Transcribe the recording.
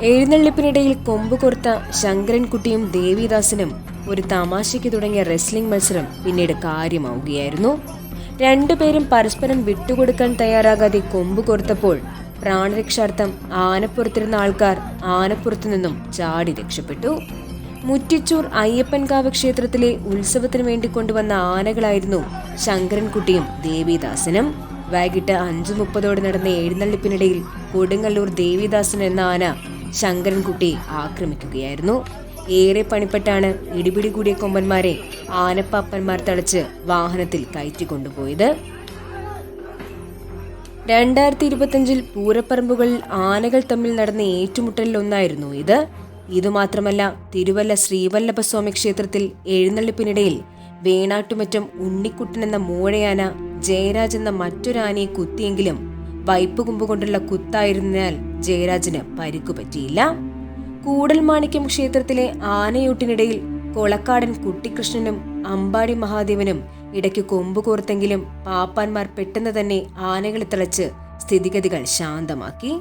എഴുന്നള്ളിപ്പിനിടയിൽ കൊമ്പ് കോർത്ത ശങ്കരൻകുട്ടിയും ദേവിദാസനും ഒരു തമാശയ്ക്ക് തുടങ്ങിയ റെസ്ലിംഗ് മത്സരം പിന്നീട് കാര്യമാവുകയായിരുന്നു. രണ്ടുപേരും പരസ്പരം വിട്ടുകൊടുക്കാൻ തയ്യാറാകാതെ കൊമ്പ് കോർത്തപ്പോൾ പ്രാണരക്ഷാർത്ഥം ആനപ്പുറത്തിരുന്ന ആൾക്കാർ ആനപ്പുറത്തു നിന്നും ചാടി രക്ഷപ്പെട്ടു. മുറ്റിച്ചൂർ അയ്യപ്പൻകാവ് ക്ഷേത്രത്തിലെ ഉത്സവത്തിന് വേണ്ടി കൊണ്ടുവന്ന ആനകളായിരുന്നു ശങ്കരൻകുട്ടിയും ദേവിദാസനും. വൈകിട്ട് 5:30 നടന്ന എഴുന്നള്ളിപ്പിനിടയിൽ കൊടുങ്ങല്ലൂർ ദേവിദാസൻ എന്ന ആന ശങ്കരൻകുട്ടിയെ ആക്രമിക്കുകയായിരുന്നു. ഏറെ പണിപ്പെട്ടാണ് ഇടിപിടി കൂടിയ കൊമ്പന്മാരെ ആനപ്പാപ്പന്മാർ തളച്ച് വാഹനത്തിൽ കയറ്റിക്കൊണ്ടുപോയത്. 2025 പൂരപ്പറമ്പുകളിൽ ആനകൾ തമ്മിൽ നടന്ന ഏറ്റുമുട്ടലിലൊന്നായിരുന്നു ഇത്. ഇതുമാത്രമല്ല, തിരുവല്ല ശ്രീവല്ലഭസ്വാമി ക്ഷേത്രത്തിൽ എഴുന്നള്ളിപ്പിനിടയിൽ വേണാട്ടുമറ്റം ഉണ്ണിക്കുട്ടൻ എന്ന മൂഴയാന ജയരാജ് എന്ന മറ്റൊരാനയെ കുത്തിയെങ്കിലും വൈപ്പുകൊമ്പ് കൊണ്ടുള്ള കുത്തായിരുന്നതിനാൽ ജയരാജിന് പരിക്കുപറ്റിയില്ല. കൂടൽമാണിക്യം ക്ഷേത്രത്തിലെ ആനയൂട്ടിനിടയിൽ കൊളക്കാടൻ കുട്ടിക്കൃഷ്ണനും അമ്പാടി മഹാദേവനും ഇടയ്ക്ക് കൊമ്പ് കോർത്തെങ്കിലും പാപ്പാന്മാർ പെട്ടെന്ന് തന്നെ ആനകളെ തളച്ച് സ്ഥിതിഗതികൾ ശാന്തമാക്കി.